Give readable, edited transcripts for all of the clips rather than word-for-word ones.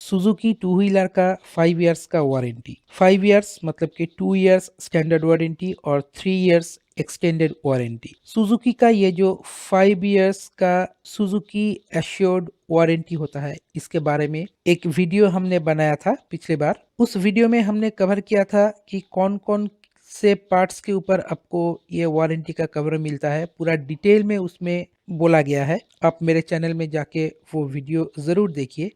Suzuki two wheeler का 5 years का warranty. 5 years मतलब कि 2 इयर्स स्टैंडर्ड वारंटी और 3 इयर्स एक्सटेंडेड वारंटी। सुजुकी का ये जो 5 इयर्स का सुजुकी एश्योर्ड वारंटी होता है, इसके बारे में एक वीडियो हमने बनाया था पिछली बार। उस वीडियो में हमने कवर किया था कि कौन कौन से पार्ट्स के ऊपर आपको ये वारंटी का कवर मिलता है, पूरा डिटेल में उसमें बोला गया है। आप मेरे चैनल में जाके वो वीडियो ज़रूर देखिए।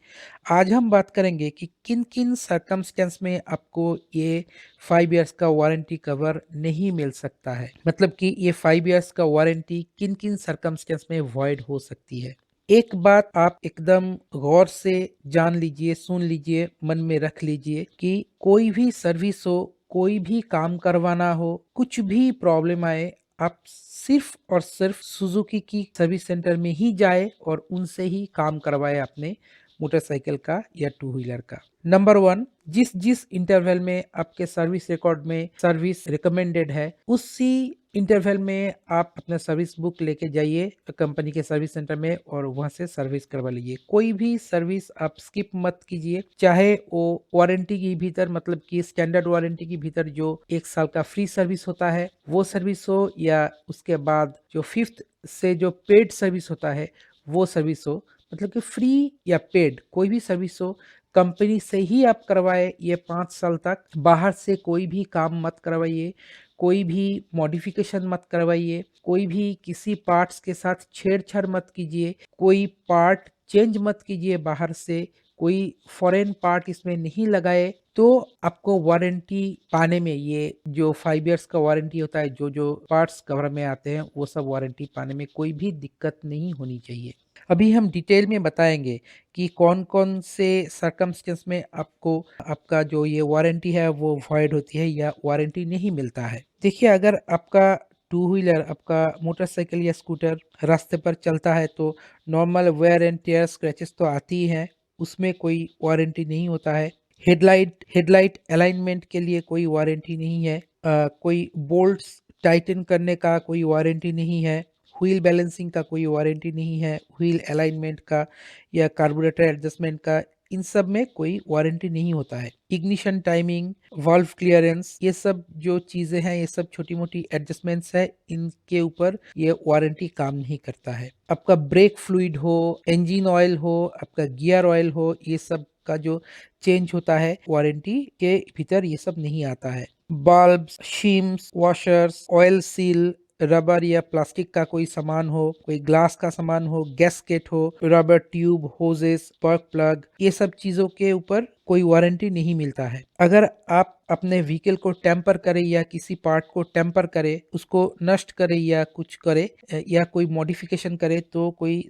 आज हम बात करेंगे कि किन किन सर्कमस्टेंस में आपको ये 5 इयर्स का वारंटी कवर नहीं मिल सकता है, मतलब कि ये 5 इयर्स का वारंटी किन किन सर्कमस्टेंस में वॉइड हो सकती है। एक बात आप एकदम गौर से जान लीजिए, सुन लीजिए, मन में रख लीजिए कि कोई भी सर्विस हो, कोई भी काम करवाना हो, कुछ भी प्रॉब्लम आए, आप सिर्फ और सिर्फ सुजुकी की सर्विस सेंटर में ही जाए और उनसे ही काम करवाए अपने मोटरसाइकिल का या टू व्हीलर का। नंबर 1, जिस जिस इंटरवल में आपके सर्विस रिकॉर्ड में सर्विस रिकमेंडेड है, उसी इंटरवल में आप अपना सर्विस बुक लेके जाइए कंपनी के सर्विस सेंटर में और वहां से सर्विस करवा लीजिए। कोई भी सर्विस आप स्किप मत कीजिए, चाहे वो वारंटी के भीतर, मतलब कि स्टैंडर्ड वारंटी के भीतर जो 1 साल का फ्री सर्विस होता है वो सर्विस हो, या उसके बाद जो 5th से जो पेड सर्विस होता है वो सर्विस हो। मतलब कि फ्री या पेड कोई भी सर्विस हो, कंपनी से ही आप करवाए। ये 5 साल तक बाहर से कोई भी काम मत करवाइए, कोई भी मॉडिफिकेशन मत करवाइए, कोई भी किसी पार्ट्स के साथ छेड़छाड़ मत कीजिए, कोई पार्ट चेंज मत कीजिए बाहर से, कोई फॉरेन पार्ट इसमें नहीं लगाए, तो आपको वारंटी पाने में, ये जो 5 इयर्स का वारंटी होता है, जो जो पार्ट्स कवर में आते हैं वो सब वारंटी पाने में कोई भी दिक्कत नहीं होनी चाहिए। अभी हम डिटेल में बताएंगे कि कौन कौन से सर्कमस्टेंस में आपको आपका जो ये वारंटी है वो वॉइड होती है या वारंटी नहीं मिलता है। देखिए, अगर आपका टू व्हीलर, आपका मोटरसाइकिल या स्कूटर रास्ते पर चलता है तो normal wear and tear scratches तो आती ही हैं, उसमें कोई वारंटी नहीं होता है। हेडलाइट अलाइनमेंट के लिए कोई वारंटी नहीं है। कोई बोल्ट्स टाइटन करने का कोई वारंटी नहीं है। व्हील बैलेंसिंग का कोई वारंटी नहीं है। व्हील अलाइनमेंट का या कार्बोरेटर एडजस्टमेंट का, इन सब में कोई वारंटी नहीं होता है। इग्निशन टाइमिंग, वाल्व क्लियरेंस, ये सब जो चीजें हैं, ये सब छोटी मोटी एडजस्टमेंट्स है, इनके ऊपर ये वारंटी काम नहीं करता है। आपका ब्रेक फ्लूइड हो, इंजन ऑयल हो, आपका गियर ऑयल हो, ये सब का जो चेंज होता है वारंटी के भीतर ये सब नहीं आता है। Bulbs, shims, washers, oil seal, rubber या प्लास्टिक का कोई सामान हो, कोई ग्लास का सामान हो, गैसकेट हो, rubber tube, hoses, spark plug, ये सब चीजों के ऊपर कोई वारंटी नहीं मिलता है। अगर आप अपने व्हीकल को टेम्पर करे या किसी पार्ट को टेम्पर करे, उसको नष्ट करे या कुछ करे या कोई मॉडिफिकेशन करे, तो कोई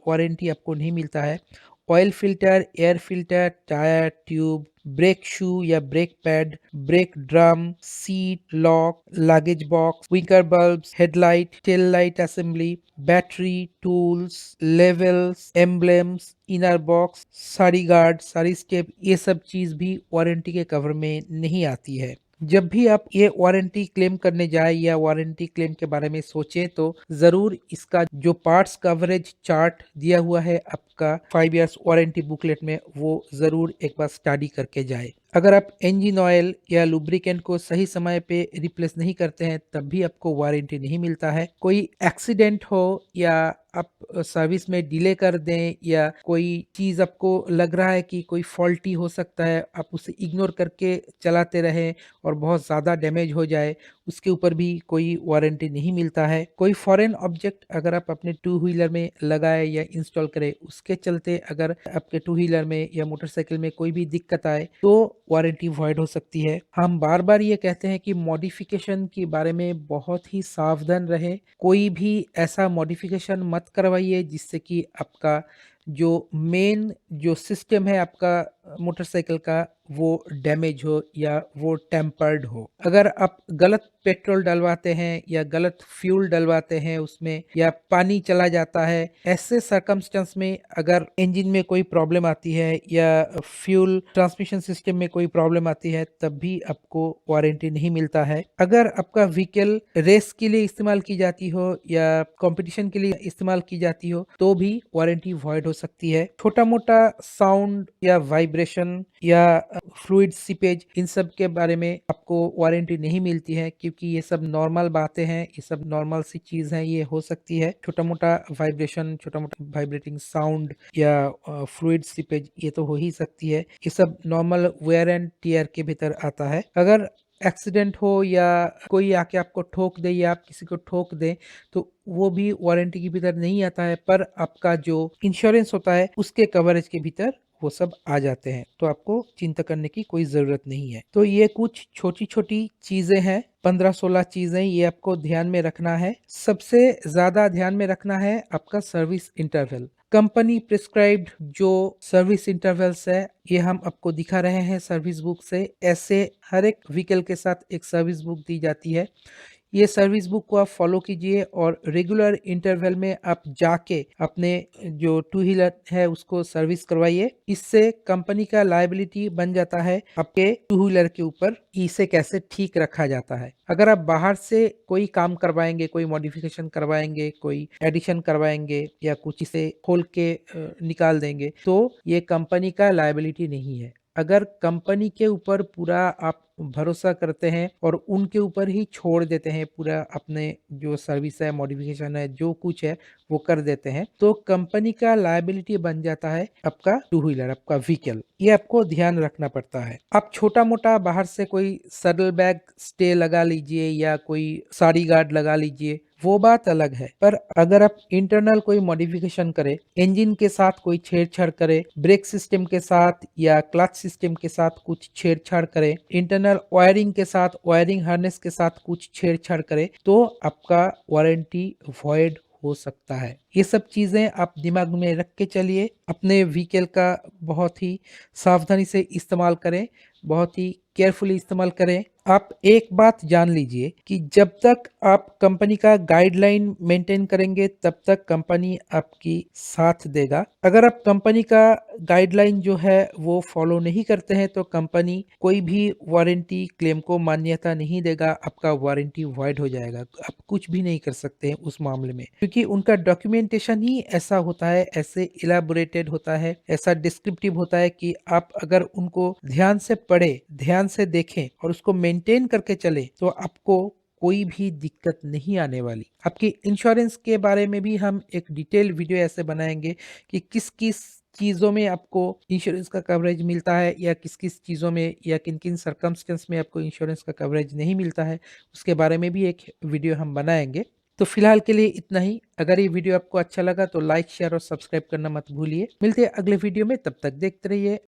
वारंटी आपको नहीं मिलता है। Oil filter, air filter, tyre, tube, brake shoe या brake pad, brake drum, seat, lock, luggage box, winker bulbs, headlight, tail light assembly, battery, tools, levels, emblems, inner box, sari guard, sari step, ये सब चीज भी warranty के cover में नहीं आती है। जब भी आप ये वारंटी क्लेम करने जाए या वारंटी क्लेम के बारे में सोचें, तो जरूर इसका जो पार्ट्स कवरेज चार्ट दिया हुआ है आपका 5 इयर्स वारंटी बुकलेट में, वो जरूर एक बार स्टडी करके जाए। अगर आप इंजन ऑयल या लुब्रिकेंट को सही समय पे रिप्लेस नहीं करते हैं, तब भी आपको वारंटी नहीं मिलता है। कोई एक्सीडेंट हो या आप सर्विस में डिले कर दें, या कोई चीज आपको लग रहा है कि कोई फॉल्टी हो सकता है, आप उसे इग्नोर करके चलाते रहें और बहुत ज्यादा डैमेज हो जाए, उसके ऊपर भी कोई वारंटी नहीं मिलता है। कोई फॉरेन ऑब्जेक्ट अगर आप अपने टू व्हीलर में लगाए या इंस्टॉल करें, उसके चलते अगर आपके टू व्हीलर में या मोटरसाइकिल में कोई भी दिक्कत आए, तो वारंटी वॉइड हो सकती है। हम बार बार ये कहते हैं कि मॉडिफिकेशन के बारे में बहुत ही सावधान रहे। कोई भी ऐसा मॉडिफिकेशन मत करवाइए जिससे कि आपका जो मेन जो सिस्टम है आपका मोटरसाइकिल का, वो डैमेज हो या वो टेम्पर्ड हो। अगर आप गलत पेट्रोल डलवाते हैं या गलत फ्यूल डलवाते हैं उसमें, या पानी चला जाता है, ऐसे सर्कमस्टेंस में अगर इंजन में कोई प्रॉब्लम आती है या फ्यूल ट्रांसमिशन सिस्टम में कोई प्रॉब्लम आती है, तब भी आपको वारंटी नहीं मिलता है। अगर आपका व्हीकल रेस के लिए इस्तेमाल की जाती हो या कंपटीशन के लिए इस्तेमाल की जाती हो, तो भी वारंटी वॉइड हो सकती है। छोटा-मोटा साउंड या वाइब्रेशन या फ्लूइड सीपेज, इन सब के बारे में आपको वारंटी नहीं मिलती है, क्योंकि ये सब नॉर्मल बातें हैं, ये सब नॉर्मल सी चीज़ है, ये हो सकती है। छोटा-मोटा वाइब्रेशन, छोटा-मोटा वाइब्रेटिंग साउंड या फ्लूइड सीपेज, ये तो हो ही सकती है। ये सब नॉर्मल वेयर एंड टियर के भीतर आता है। अगर एक्सीडेंट हो या कोई आके आपको ठोक दे या आप किसी को ठोक दें, तो वो भी वारंटी के भीतर नहीं आता है, पर आपका जो इंश्योरेंस होता है उसके कवरेज के भीतर वो सब आ जाते हैं, तो आपको चिंता करने की कोई ज़रूरत नहीं है। तो ये कुछ छोटी-छोटी चीज़ें हैं, 15-16 चीज़ें, ये आपको ध्यान में रखना है। सबसे ज़्यादा ध्यान में रखना है आपका सर्विस इंटरवल। कंपनी प्रिस्क्राइब्ड जो सर्विस इंटरवल्स है, ये हम आपको दिखा रहे हैं सर्विस बुक से। ऐसे हर एक व्हीकल के साथ एक सर्विस बुक दी जाती है। ये सर्विस बुक को आप फॉलो कीजिए और रेगुलर इंटरवल में आप जाके अपने जो टू व्हीलर है उसको सर्विस करवाइए। इससे कंपनी का लायबिलिटी बन जाता है आपके टू व्हीलर के ऊपर, इसे कैसे ठीक रखा जाता है। अगर आप बाहर से कोई काम करवाएंगे, कोई मॉडिफिकेशन करवाएंगे, कोई एडिशन करवाएंगे या कुछ इसे खोल के निकाल देंगे, तो ये कंपनी का लायबिलिटी नहीं है। अगर कंपनी के ऊपर पूरा आप भरोसा करते हैं और उनके ऊपर ही छोड़ देते हैं, पूरा अपने जो सर्विस है, मॉडिफिकेशन है, जो कुछ है वो कर देते हैं, तो कंपनी का लायबिलिटी बन जाता है आपका टू व्हीलर, आपका व्हीकल। ये आपको ध्यान रखना पड़ता है। आप छोटा मोटा बाहर से कोई सडल बैग स्टे लगा लीजिए या कोई साड़ी गार्ड लगा लीजिए, वो बात अलग है। पर अगर आप इंटरनल कोई मॉडिफिकेशन करें, इंजन के साथ कोई छेड़छाड़ करे, ब्रेक सिस्टम के साथ या क्लच सिस्टम के साथ कुछ छेड़छाड़ करे, इंटरनल वायरिंग के साथ, वायरिंग हार्नेस के साथ कुछ छेड़छाड़ करे, तो आपका वारंटी वॉइड हो सकता है। ये सब चीजें आप दिमाग में रख के चलिए। अपने व्हीकल का बहुत ही सावधानी से इस्तेमाल करें, बहुत ही केयरफुली इस्तेमाल करें। आप एक बात जान लीजिए कि जब तक आप कंपनी का गाइडलाइन मेंटेन करेंगे, तब तक कंपनी आपकी साथ देगा। अगर आप कंपनी का गाइडलाइन जो है वो फॉलो नहीं करते हैं, तो कंपनी कोई भी वारंटी क्लेम को मान्यता नहीं देगा, आपका वारंटी वॉइड हो जाएगा। आप कुछ भी नहीं कर सकते हैं उस मामले में, क्योंकि उनका डॉक्यूमेंटेशन ही ऐसा होता है, ऐसे इलाबोरेटेड होता है, ऐसा डिस्क्रिप्टिव होता है कि आप अगर उनको ध्यान से पढ़े, ध्यान से देखें और उसको मेंटेन करके चले, तो आपको कोई भी दिक्कत नहीं आने वाली। आपकी इंश्योरेंस के बारे में भी हम एक डिटेल वीडियो ऐसे बनाएंगे कि किस किस चीज़ों में आपको इंश्योरेंस का कवरेज मिलता है या किस किस चीज़ों में या किन किन सर्कमस्टेंस में आपको इंश्योरेंस का कवरेज नहीं मिलता है, उसके बारे में भी एक वीडियो हम बनाएंगे। तो फिलहाल के लिए इतना ही। अगर ये वीडियो आपको अच्छा लगा तो लाइक, शेयर और सब्सक्राइब करना मत भूलिए। मिलते हैं अगले वीडियो में, तब तक देखते रहिए